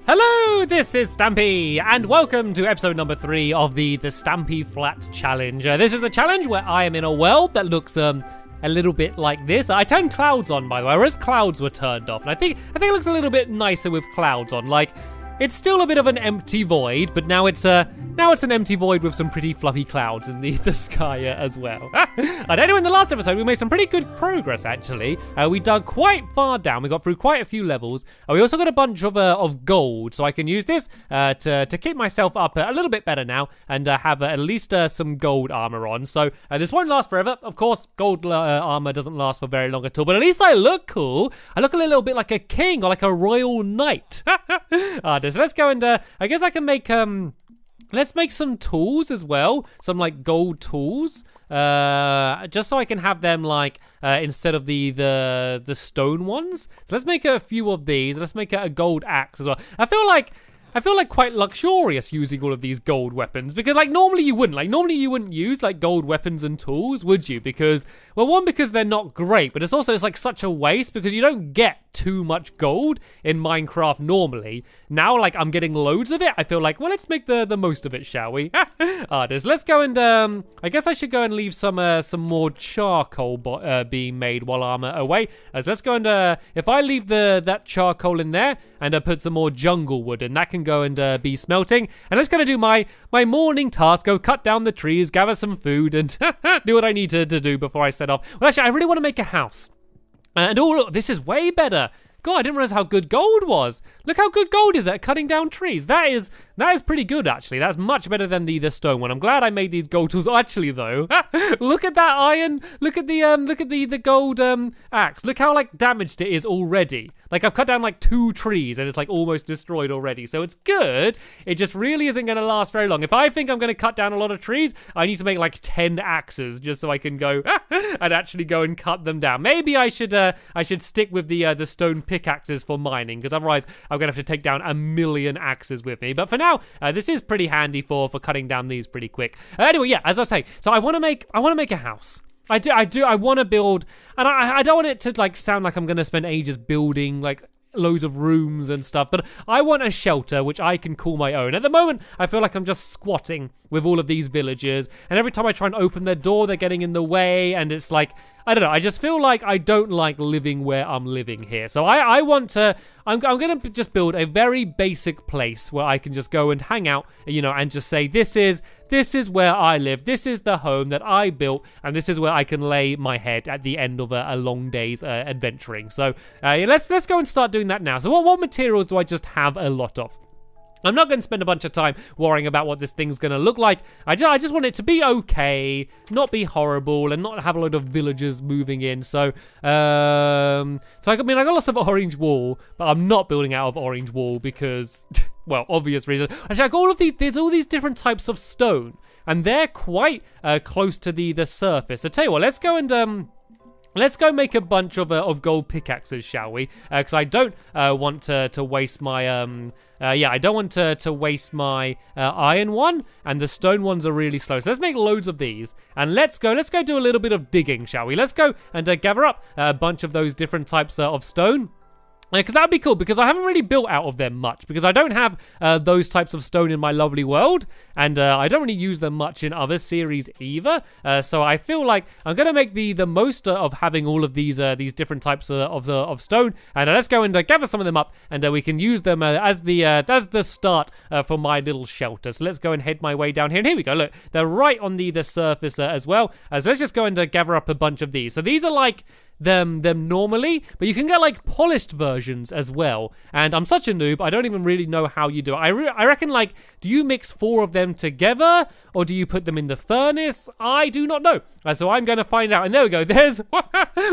Hello, this is Stampy, and welcome to episode number 3 of the Stampy Flat Challenge. This is the challenge where I am in a world that looks a little bit like this. I turned clouds on, by the way, whereas clouds were turned off, and I think it looks a little bit nicer with clouds on. Like, it's still a bit of an empty void, but now it's an empty void with some pretty fluffy clouds in the sky as well. And anyway, in the last episode, we made some pretty good progress, actually. We dug quite far down. We got through quite a few levels. We also got a bunch of gold, so I can use this to keep myself up a little bit better now and have at least some gold armor on. So this won't last forever. Of course, gold armor doesn't last for very long at all, but at least I look cool. I look a little bit like a king or like a royal knight. So let's go and I guess I can make let's make some tools as well, some like gold tools, just so I can have them like instead of the stone ones. So let's make a few of these. Let's make a gold axe as well. I feel like quite luxurious using all of these gold weapons, because like normally you wouldn't use like gold weapons and tools, would you? Because, well, one, because they're not great, but it's like such a waste because you don't get too much gold in Minecraft normally. Now, like, I'm getting loads of it. I feel like, well, let's make the most of it, shall we? Let's go and I guess I should go and leave some more charcoal being made while I'm away. So let's go and if I leave that charcoal in there and put some more jungle wood, and that can go and be smelting. And let's go and do my morning task. Go cut down the trees, gather some food, and do what I need to do before I set off. Well, actually, I really want to make a house. And oh, look, this is way better. God, I didn't realize how good gold was. Look how good gold is at cutting down trees. That is pretty good, actually. That's much better than the stone one. I'm glad I made these gold tools. Actually, though, look at that iron. Look at the gold axe. Look how like damaged it is already. Like, I've cut down like 2 trees and it's like almost destroyed already. So it's good. It just really isn't going to last very long. If I think I'm going to cut down a lot of trees, I need to make like 10 axes just so I can go and actually go and cut them down. Maybe I should stick with the stone pickaxes for mining, because otherwise I'm gonna have to take down 1,000,000 axes with me. But for now, this is pretty handy for cutting down these pretty quick. Anyway, yeah, as I say, so I want to make a house. I want to build, and I don't want it to like sound like I'm gonna spend ages building like loads of rooms and stuff, but I want a shelter which I can call my own. At the moment, I feel like I'm just squatting with all of these villagers, and every time I try and open their door, they're getting in the way, and it's like, I don't know, I just feel like I don't like living where I'm living here. So I want to, I'm going to just build a very basic place where I can just go and hang out, you know, and just say, this is where I live, this is the home that I built, and this is where I can lay my head at the end of a long day's adventuring. So let's go and start doing that now. So what materials do I just have a lot of? I'm not going to spend a bunch of time worrying about what this thing's going to look like. I just want it to be okay, not be horrible, and not have a lot of villagers moving in. So, I got lots of orange wool, but I'm not building out of orange wool because, well, obvious reason. Actually, I got all of these. There's all these different types of stone, and they're quite close to the surface. So, tell you what, let's go and let's go make a bunch of gold pickaxes, shall we? Because I don't want to waste my I don't want to waste my iron one, and the stone ones are really slow. So let's make loads of these, and let's go do a little bit of digging, shall we? Let's go and gather up a bunch of those different types of stone. Because that would be cool, because I haven't really built out of them much, because I don't have those types of stone in my lovely world, and I don't really use them much in other series either. So I feel like I'm going to make the most of having all of these different types of stone, and let's go and gather some of them up, and we can use them as the start for my little shelter. So let's go and head my way down here, and here we go. Look, they're right on the surface as well. So let's just go and gather up a bunch of these. So these are like them normally, but you can get like polished versions as well, and I'm such a noob, I don't even really know how you do it. I reckon, like, do you mix 4 of them together, or do you put them in the furnace? I do not know. So I'm going to find out, and there we go, there's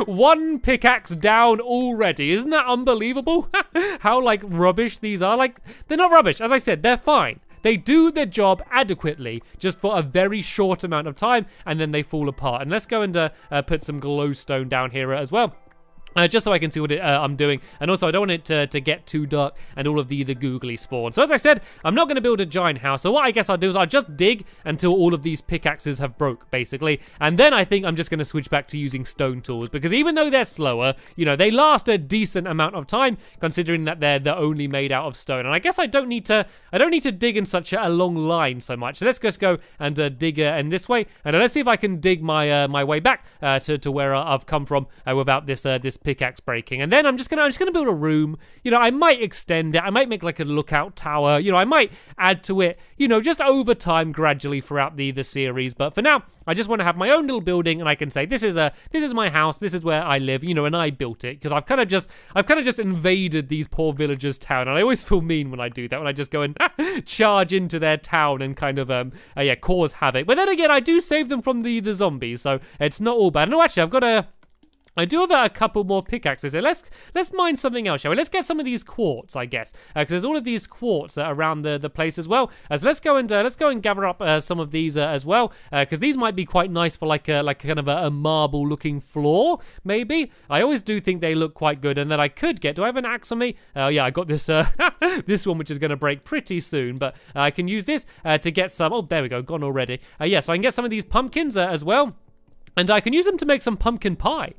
1 pickaxe down already. Isn't that unbelievable? How like rubbish these are. Like, they're not rubbish, as I said, they're fine. They do their job adequately, just for a very short amount of time, and then they fall apart. And let's go and put some glowstone down here as well. Just so I can see what I'm doing. And also, I don't want it to get too dark and all of the googly spawn. So as I said, I'm not going to build a giant house. So what I guess I'll do is I'll just dig until all of these pickaxes have broke, basically. And then I think I'm just going to switch back to using stone tools. Because even though they're slower, you know, they last a decent amount of time, considering that they're only made out of stone. And I guess I don't need to dig in such a long line so much. So let's just go and dig in this way. And let's see if I can dig my way back to where I've come from without this pickaxe breaking. And then I'm just gonna build a room. You know, I might extend it. I might make like a lookout tower. You know, I might add to it, you know, just over time gradually throughout the series. But for now, I just want to have my own little building, and I can say this is my house, this is where I live, you know, and I built it because I've kind of just invaded these poor villagers' town, and I always feel mean when I do that, when I just go and charge into their town and kind of cause havoc. But then again, I do save them from the zombies, so it's not all bad. No, actually, I do have a couple more pickaxes. So let's mine something else, shall we? Let's get some of these quartz, I guess, because there's all of these quartz around the place as well. So let's go and gather up some of these as well, because these might be quite nice for like kind of a marble-looking floor, maybe. I always do think they look quite good, and then I could get. Do I have an axe on me? Yeah, I got this this one, which is going to break pretty soon, but I can use this to get some. Oh, there we go, gone already. Yeah, so I can get some of these pumpkins as well. And I can use them to make some pumpkin pie,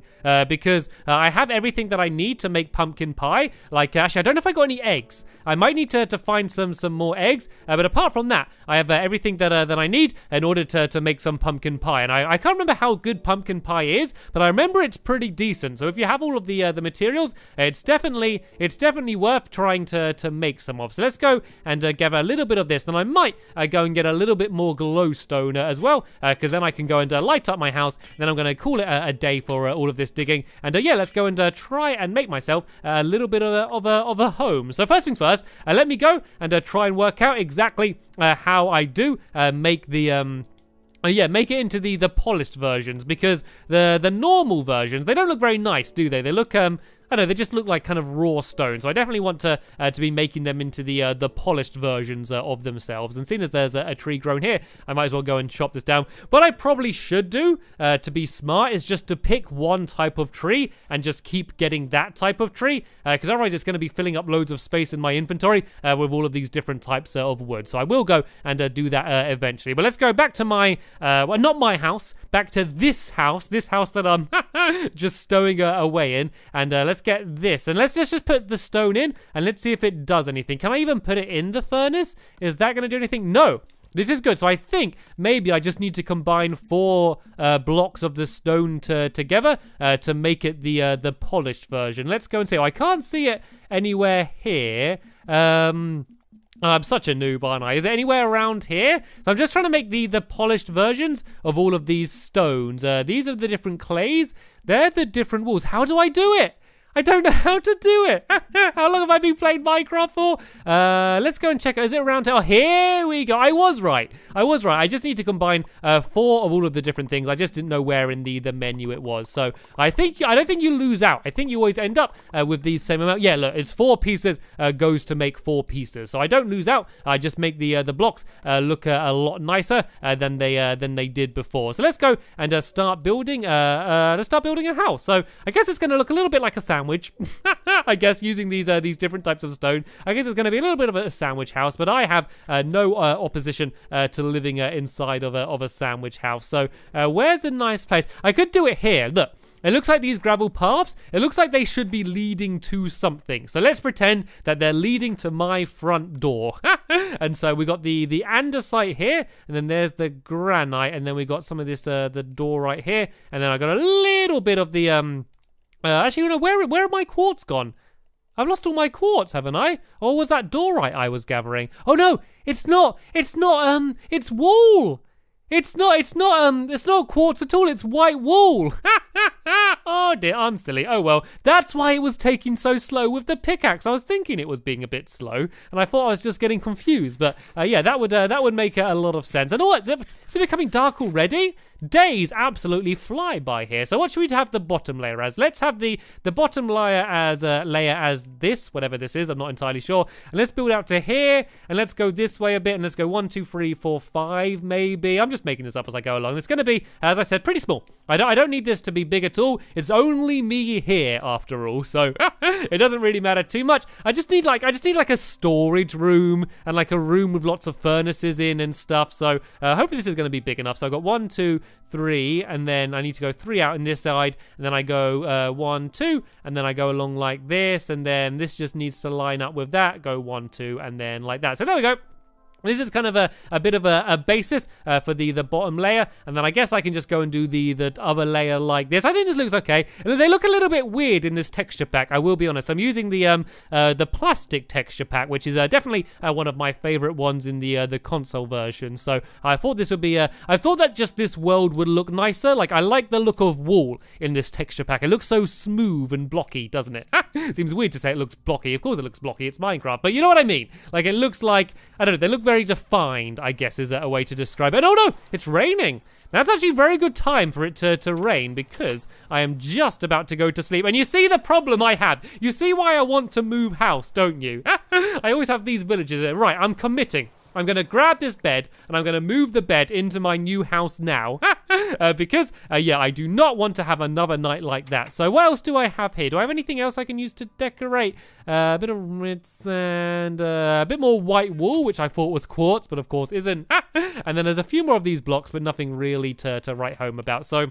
because I have everything that I need to make pumpkin pie. Like, actually, I don't know if I got any eggs. I might need to find some more eggs, but apart from that, I have everything that I need in order to make some pumpkin pie. And I can't remember how good pumpkin pie is, but I remember it's pretty decent. So if you have all of the materials, it's definitely worth trying to make some of. So let's go and gather a little bit of this. Then I might go and get a little bit more glowstone as well, because then I can go and light up my house. Then I'm going to call it a day for all of this digging. And yeah, let's go and try and make myself a little bit of a home. So first things first, let me go and try and work out exactly how I do make the... make it into the polished versions, because the normal versions, they don't look very nice, do they? They look I don't know, they just look like kind of raw stone. So I definitely want to be making them into the polished versions of themselves. And seeing as there's a tree grown here, I might as well go and chop this down. What I probably should do to be smart is just to pick one type of tree and just keep getting that type of tree, because otherwise it's going to be filling up loads of space in my inventory with all of these different types of wood. So I will go and do that eventually. But let's go back to my, well, not my house, back to this house that I'm just stowing away in. And let's get this, and let's just put the stone in, and let's see if it does anything. Can I even put it in the furnace? Is that going to do anything? No. This is good. So I think maybe I just need to combine 4 blocks of the stone together to make it the polished version. Let's go and see. Oh, I can't see it anywhere here. I'm such a noob, aren't I? Is it anywhere around here? So I'm just trying to make the polished versions of all of these stones. These are the different clays. They're the different walls. How do I do it? I don't know how to do it. How long have I been playing Minecraft for? Let's go and check. Is it around here? Oh, here we go. I was right. I just need to combine 4 of all of the different things. I just didn't know where in the menu it was. So I don't think you lose out. I think you always end up with these same amount. Yeah, look, it's 4 pieces goes to make 4 pieces. So I don't lose out. I just make the blocks look a lot nicer than they did before. So let's go and start building. Let's start building a house. So I guess it's going to look a little bit like a sandwich. I guess using these different types of stone. I guess it's going to be a little bit of a sandwich house, but I have no opposition to living inside of a sandwich house. So where's a nice place? I could do it here. Look. It looks like these gravel paths, it looks like they should be leading to something. So let's pretend that they're leading to my front door. And so we got the andesite here, and then there's the granite, and then we got some of this, the door right here, and then I got a little bit of the, actually, you know, where are my quartz gone? I've lost all my quartz, haven't I? Or was that dorite I was gathering? Oh no, it's not, it's wool. It's not quartz at all, it's white wool. Oh dear, I'm silly. Oh well, that's why it was taking so slow with the pickaxe. I was thinking it was being a bit slow, and I thought I was just getting confused. But yeah, that would make a lot of sense. And what, is it becoming dark already? days absolutely fly by here. So what should we have the bottom layer as? Let's have the bottom layer as this, whatever this is. I'm not entirely sure. And let's build out to here, and let's go this way a bit, and let's go 1, 2, 3, 4, 5, maybe. I'm just making this up as I go along. It's going to be, as I said, pretty small. I don't need this to be big at all. It's only me here after all, so it doesn't really matter too much. I just need like a storage room and like a room with lots of furnaces in and stuff. So hopefully this is going to be big enough. So I've got 1, 2, 3, and then I need to go 3 out in this side, and then I go 1, 2, and then I go along like this, and then this just needs to line up with that. Go 1, 2, and then like that. So there we go. This is kind of a bit of a basis for the bottom layer, and then I guess I can just go and do the other layer like this. I think this looks okay. And they look a little bit weird in this texture pack, I will be honest. I'm using the plastic texture pack, which is definitely one of my favorite ones in the console version. So I thought this would be I thought that just this world would look nicer. Like, I like the look of wall in this texture pack. It looks so smooth and blocky, doesn't it? Seems weird to say it looks blocky. Of course it looks blocky. It's Minecraft, but you know what I mean. Like, it looks like, I don't know, they look very defined, I guess is a way to describe it. Oh no, it's raining. That's actually a very good time for it to rain, because I am just about to go to sleep. And you see the problem I have. You see why I want to move house, don't you? I always have these villages. Right, I'm committing. I'm going to grab this bed, and I'm going to move the bed into my new house now. Because, yeah, I do not want to have another night like that. So what else do I have here? Do I have anything else I can use to decorate? A bit of red sand, a bit more white wool, which I thought was quartz, but of course isn't. And then there's a few more of these blocks, but nothing really to write home about. So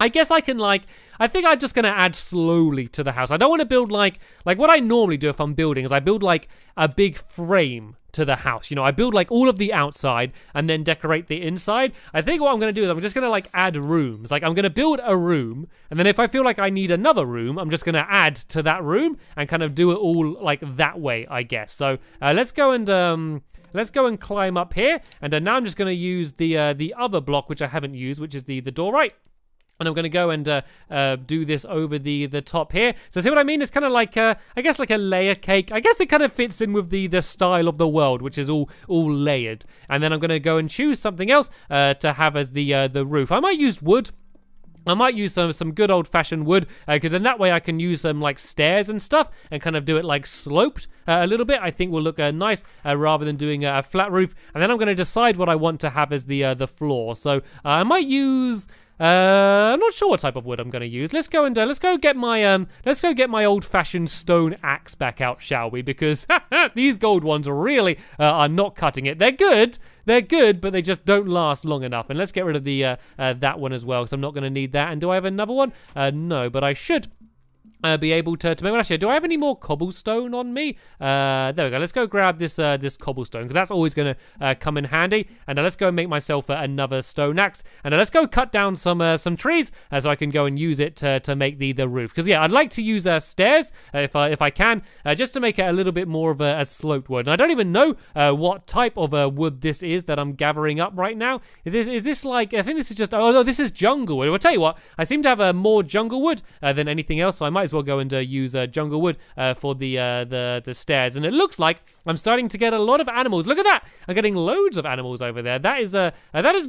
I guess I can, like, I think I'm just going to add slowly to the house. I don't want to build, like what I normally do if I'm building is I build, like, a big frame to the house. You know, I build, like, all of the outside and then decorate the inside. I think what I'm going to do is I'm just going to, like, add rooms. Like, I'm going to build a room, and then if I feel like I need another room, I'm just going to add to that room and kind of do it all, like, that way, I guess. So, let's go and climb up here, and now I'm just going to use the other block, which I haven't used, which is the door, right? And I'm going to go and do this over the top here. So see what I mean? It's kind of like, I guess like a layer cake. I guess it kind of fits in with the style of the world, which is all layered. And then I'm going to go and choose something else to have as the roof. I might use wood. I might use some good old-fashioned wood, because then that way I can use some like stairs and stuff and kind of do it like sloped a little bit. I think will look nice rather than doing a flat roof. And then I'm going to decide what I want to have as the floor. So I might use... I'm not sure what type of wood I'm going to use. Let's go get my old-fashioned stone axe back out, shall we? Because these gold ones really are not cutting it. They're good, but they just don't last long enough. And let's get rid of the that one as well, because I'm not going to need that. And do I have another one? No, but I should be able to make one. Actually, do I have any more cobblestone on me? There we go. Let's go grab this cobblestone, because that's always going to come in handy. And let's go and make myself another stone axe. And let's go cut down some trees so I can go and use it to make the roof. Because yeah, I'd like to use stairs if I can, just to make it a little bit more of a sloped wood. And I don't even know what type of wood this is that I'm gathering up right now. Is this like, I think this is just, oh no, this is jungle wood. I'll tell you what, I seem to have more jungle wood than anything else, so I might as well go and use jungle wood for the stairs. And it looks like I'm starting to get a lot of animals. Look at that! I'm getting loads of animals over there. That is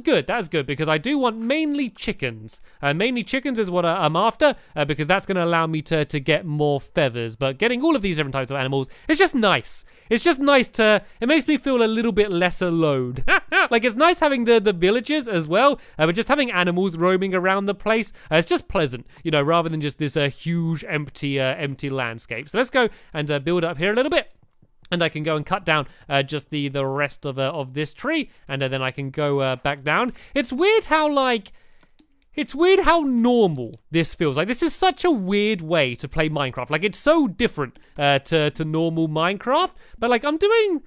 good. That is good, because I do want mainly chickens. Mainly chickens is what I'm after, because that's going to allow me to get more feathers. But getting all of these different types of animals is just nice. It's just nice it makes me feel a little bit less alone. Like, it's nice having the villages as well, but just having animals roaming around the place, it's just pleasant, you know, rather than just this huge empty landscape. So let's go and build up here a little bit. And I can go and cut down just the rest of this tree, and then I can go back down. It's weird how normal this feels. Like, this is such a weird way to play Minecraft. Like, it's so different to normal Minecraft. But like, I'm doing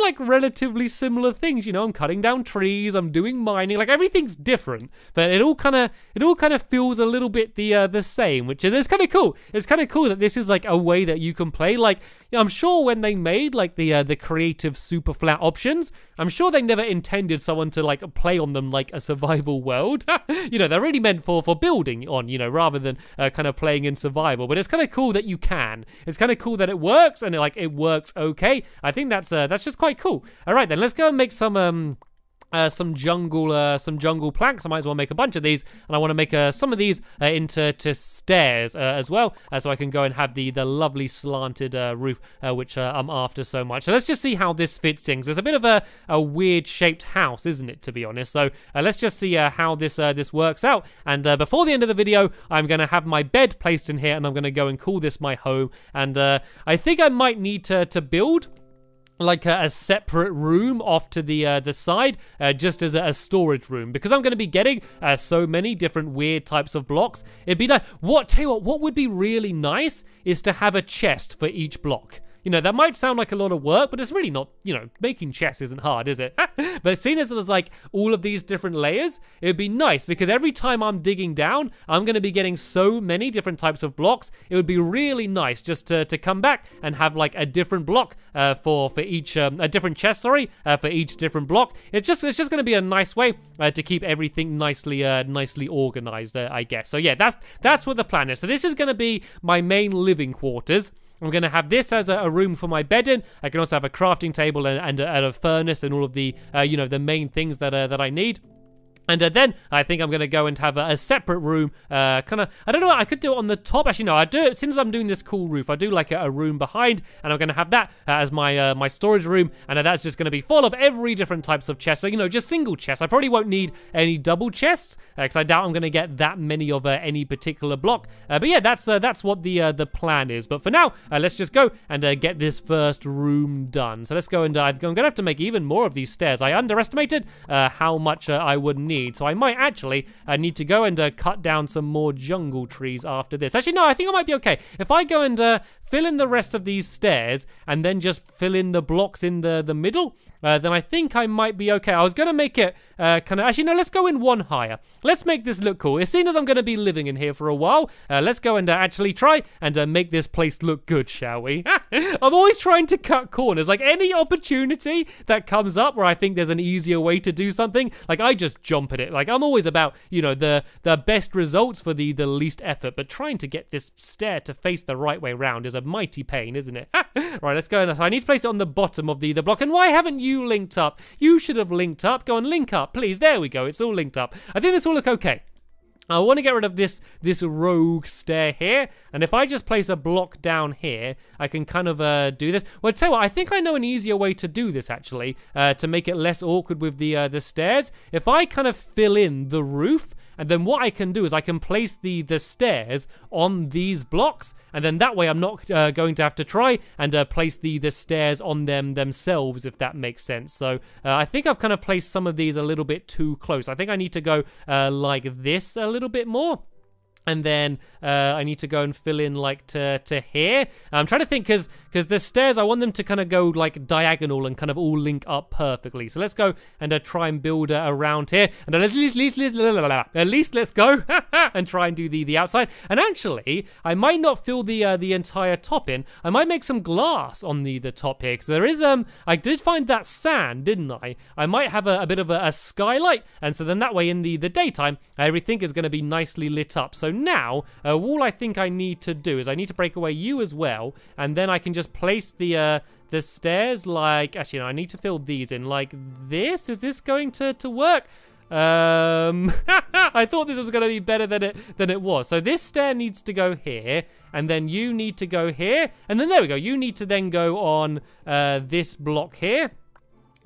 like relatively similar things, you know. I'm cutting down trees, I'm doing mining, like everything's different, but it all kind of feels a little bit the same, which is, it's kind of cool. It's kind of cool that this is like a way that you can play. Like, you know, I'm sure when they made like the creative super flat options, I'm sure they never intended someone to like play on them like a survival world. You know, they're really meant for building on, you know, rather than kind of playing in survival. But it's kind of cool that you can. It's kind of cool that it works, and it works okay. I think that's just quite cool. All right, then let's go and make some some jungle planks. I might as well make a bunch of these, and I want to make some of these into stairs as well, so I can go and have the lovely slanted roof, which I'm after so much. So let's just see how this fits in. It's a bit of a weird shaped house, isn't it, to be honest? So let's just see how this works out. And before the end of the video, I'm going to have my bed placed in here, and I'm going to go and call this my home. And I think I might need to build like a separate room off to the side, just as a storage room, because I'm going to be getting so many different weird types of blocks. It'd be nice. Tell you what would be really nice is to have a chest for each block. You know, that might sound like a lot of work, but it's really not. You know, making chests isn't hard, is it? But seeing as there's like all of these different layers, it would be nice, because every time I'm digging down, I'm going to be getting so many different types of blocks. It would be really nice just to come back and have like a different block for each, a different chest, sorry, for each different block. It's just going to be a nice way to keep everything nicely organized, I guess. So yeah, that's what the plan is. So this is going to be my main living quarters. I'm going to have this as a room for my bed in. I can also have a crafting table and a furnace and all of the, you know, the main things that I need. And then I think I'm going to go and have a separate room, kind of, I don't know, I could do it on the top. Actually, no, I do it, since I'm doing this cool roof, I do like a room behind, and I'm going to have that as my my storage room, and that's just going to be full of every different types of chests. So, you know, just single chests. I probably won't need any double chests, because I doubt I'm going to get that many of any particular block. But yeah, that's what the plan is. But for now, let's just go and get this first room done. So let's go and I'm going to have to make even more of these stairs. I underestimated how much I would need. So I might actually need to go and cut down some more jungle trees after this. Actually, no, I think I might be okay. If I go and fill in the rest of these stairs and then just fill in the blocks in the middle, then I think I might be okay. I was going to make it kind of... Actually, no, let's go in one higher. Let's make this look cool. As soon as I'm going to be living in here for a while, let's go and actually try and make this place look good, shall we? I'm always trying to cut corners. Like, any opportunity that comes up where I think there's an easier way to do something, like, I just jump at it. Like, I'm always about, you know, the best results for the least effort, but trying to get this stair to face the right way round is a mighty pain, isn't it? Right, let's go. So I need to place it on the bottom of the block. And why haven't you linked up? You should have linked up. Go and link up, please. There we go. It's all linked up. I think this will look okay. I want to get rid of this rogue stair here, and if I just place a block down here, I can kind of do this. Well, tell you what, I think I know an easier way to do this, actually, to make it less awkward with the stairs. If I kind of fill in the roof, and then what I can do is I can place the stairs on these blocks, and then that way I'm not going to have to try and place the stairs on themselves, if that makes sense. So I think I've kind of placed some of these a little bit too close. I think I need to go like this a little bit more. And then I need to go and fill in like to here. I'm trying to think, because the stairs, I want them to kind of go like diagonal and kind of all link up perfectly. So let's go and try and build around here. And then at least let's go and try and do the outside. And actually, I might not fill the entire top in. I might make some glass on the top here, because there is I did find that sand, didn't I? I might have a bit of a skylight, and so then that way in the daytime, everything is going to be nicely lit up. So now, all I think I need to do is I need to break away you as well, and then I can just place the stairs like... Actually, no, I need to fill these in like this. Is this going to work? I thought this was going to be better than it was. So this stair needs to go here, and then you need to go here, and then there we go. You need to then go on this block here.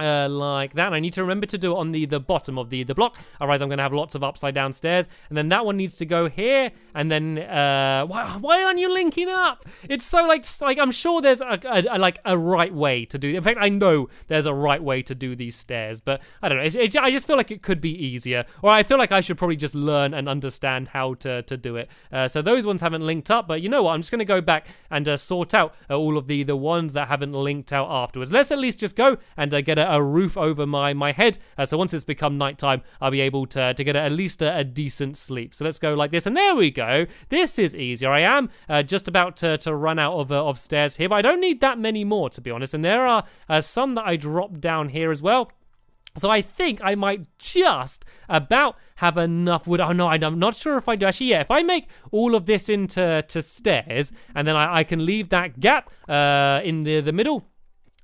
Like that. And I need to remember to do it on the bottom of the block, otherwise I'm going to have lots of upside down stairs. And then that one needs to go here, and then why aren't you linking up? It's so like I'm sure there's a right way to do it. In fact, I know there's a right way to do these stairs, but I don't know. I just feel like it could be easier, or I feel like I should probably just learn and understand how to do it. So those ones haven't linked up, but you know what? I'm just going to go back and sort out all of the ones that haven't linked out afterwards. Let's at least just go and get a roof over my head, so once it's become nighttime, I'll be able to get at least a decent sleep. So let's go like this, and there we go. This is easier. I am just about to run out of stairs here, but I don't need that many more, to be honest, and there are some that I dropped down here as well. So I think I might just about have enough wood. Oh no, I'm not sure if I do. Actually, yeah, if I make all of this into stairs, and then I can leave that gap in the middle,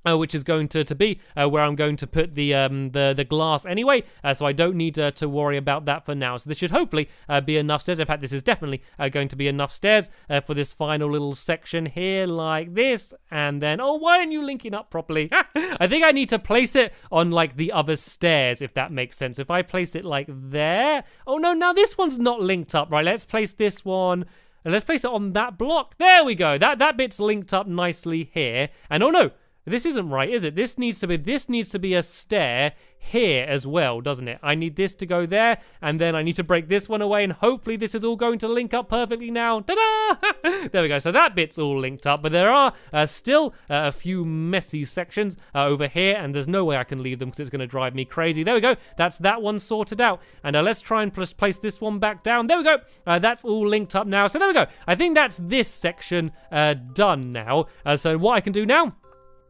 which is going to be where I'm going to put the glass anyway, so I don't need to worry about that for now. So this should hopefully be enough stairs. In fact, this is definitely going to be enough stairs for this final little section here, like this. And then, oh, why aren't you linking up properly? I think I need to place it on like the other stairs, if that makes sense. If I place it like there, oh no, now this one's not linked up, right? Let's place this one. And let's place it on that block. There we go. That bit's linked up nicely here. And oh no, this isn't right, is it? This needs to be a stair here as well, doesn't it? I need this to go there, and then I need to break this one away, and hopefully this is all going to link up perfectly now. Ta-da! There we go. So that bit's all linked up, but there are still a few messy sections over here, and there's no way I can leave them because it's going to drive me crazy. There we go. That's that one sorted out. And let's try and place this one back down. There we go. That's all linked up now. So there we go. I think that's this section done now. So what I can do now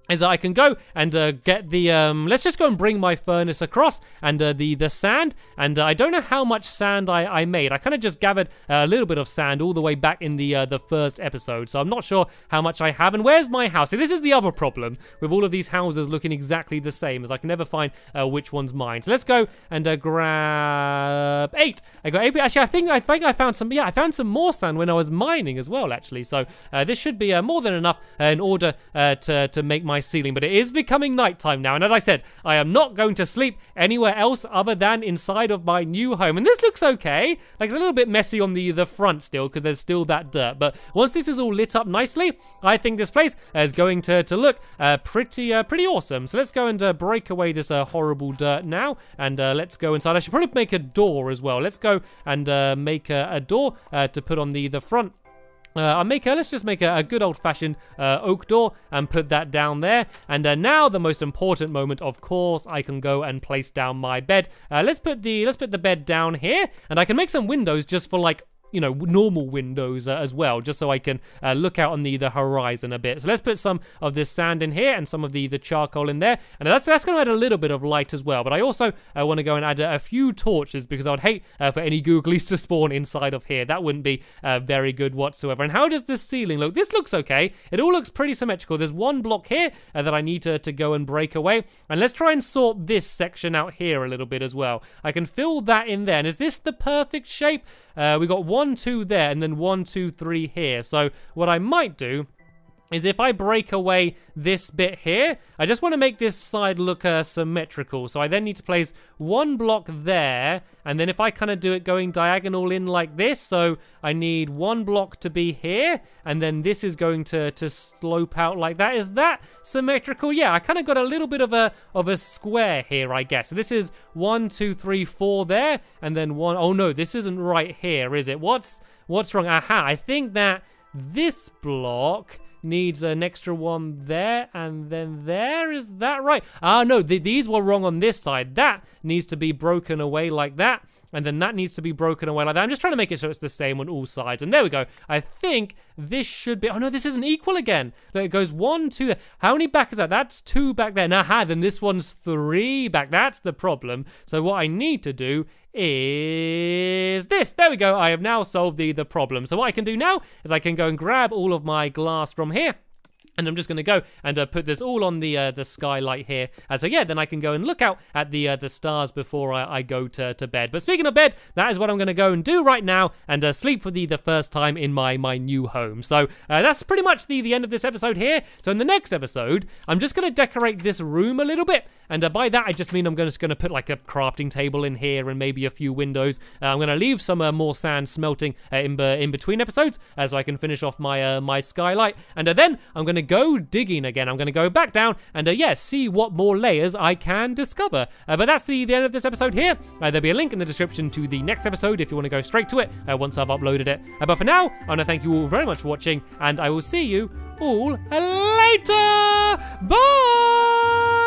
is I can go and get the, let's just go and bring my furnace across and the sand. And I don't know how much sand I made. I kind of just gathered a little bit of sand all the way back in the first episode. So I'm not sure how much I have. And where's my house? See, this is the other problem with all of these houses looking exactly the same, as I can never find which one's mine. So let's go and grab 8. I got 8. Actually, I think I found some, I found some more sand when I was mining as well, actually. So this should be more than enough in order to make my ceiling, but it is becoming nighttime now, and as I said, I am not going to sleep anywhere else other than inside of my new home. And this looks okay. Like, it's a little bit messy on the front still because there's still that dirt, but once this is all lit up nicely, I think this place is going to look pretty awesome. So let's go and break away this horrible dirt now, and let's go inside. I should probably make a door as well. Let's go and make a door to put on the front. Let's just make a good old-fashioned oak door and put that down there. And now the most important moment, of course, I can go and place down my bed. Let's put the bed down here, and I can make some windows just for like, you know, normal windows as well, just so I can look out on the horizon a bit. So let's put some of this sand in here and some of the charcoal in there, and that's going to add a little bit of light as well. But I also want to go and add a few torches, because I would hate for any googlies to spawn inside of here. That wouldn't be very good whatsoever. And how does this ceiling look? This looks okay. It all looks pretty symmetrical. There's one block here that I need to go and break away, and let's try and sort this section out here a little bit as well. I can fill that in there, and is this the perfect shape? We got 1, 2 there, and then 1, 2, 3 here. So what I might do is if I break away this bit here, I just want to make this side look symmetrical. So I then need to place one block there, and then if I kind of do it going diagonal in like this, so I need one block to be here, and then this is going to slope out like that. Is that symmetrical? Yeah, I kind of got a little bit of a square here, I guess. So this is 1, 2, 3, 4 there, and then 1. Oh no, this isn't right here, is it? What's wrong? Aha, I think that this block needs an extra one there, and then there. Is that right? Ah, no, these were wrong on this side. That needs to be broken away like that, and then that needs to be broken away like that. I'm just trying to make it so it's the same on all sides, and there we go. I think this should be... Oh, no, this isn't equal again. Look, it goes 1, 2... How many back is that? That's 2 back there. Aha, then this one's 3 back. That's the problem. So what I need to do is this. There we go. I have now solved the problem. So what I can do now is I can go and grab all of my glass from here, and I'm just going to go and put this all on the skylight here. So yeah, then I can go and look out at the stars before I go to bed. But speaking of bed, that is what I'm going to go and do right now, and sleep for the first time in my new home. So that's pretty much the end of this episode here. So in the next episode, I'm just going to decorate this room a little bit. And by that, I just mean I'm just going to put like a crafting table in here and maybe a few windows. I'm going to leave some more sand smelting in between episodes, so I can finish off my my skylight. And then I'm going to go digging again. I'm going to go back down and yeah, see what more layers I can discover. But that's the end of this episode here. There'll be a link in the description to the next episode if you want to go straight to it once I've uploaded it. But for now, I want to thank you all very much for watching, and I will see you all later. Bye!